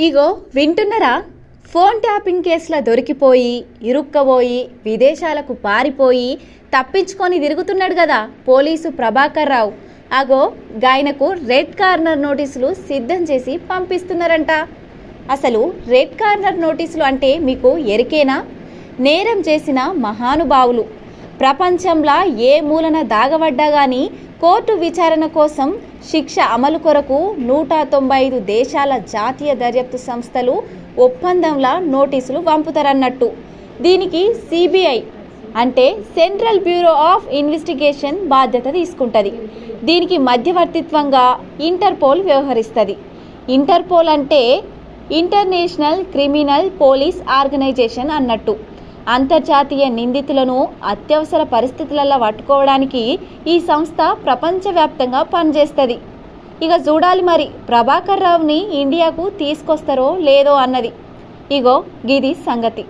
ఇగో వింటున్నారా? Phone tapping కేసులో దొరికిపోయి ఇరుక్కబోయి విదేశాలకు పారిపోయి తప్పించుకొని తిరుగుతున్నాడు కదా పోలీసు ప్రభాకర్ రావు. అగో గాయనకు రెడ్ కార్నర్ నోటీసులు సిద్ధం చేసి పంపిస్తున్నారంట. అసలు రెడ్ కార్నర్ నోటీసులు అంటే మీకు ఎరికేనా? నేరం చేసిన మహానుభావులు ప్రపంచంలో ఏ మూలన దాగబడ్డా గానీ కోర్టు విచారణ కోసం శిక్ష అమలు కొరకు 195 దేశాల జాతీయ దర్యాప్తు సంస్థలు ఒప్పందంలా నోటీసులు పంపుతారన్నట్టు. దీనికి సిబిఐ అంటే సెంట్రల్ బ్యూరో ఆఫ్ ఇన్వెస్టిగేషన్ బాధ్యత తీసుకుంటుంది. దీనికి మధ్యవర్తిత్వంగా ఇంటర్పోల్ వ్యవహరిస్తుంది. ఇంటర్పోల్ అంటే ఇంటర్నేషనల్ క్రిమినల్ పోలీస్ ఆర్గనైజేషన్ అన్నట్టు. అంతర్జాతీయ నిందితులను అత్యవసర పరిస్థితులలో పట్టుకోవడానికి ఈ సంస్థ ప్రపంచవ్యాప్తంగా పనిచేస్తుంది. ఇక చూడాలి మరి ప్రభాకర్ రావుని ఇండియాకు తీసుకొస్తారో లేదో అన్నది. ఇగో గిది సంగతి.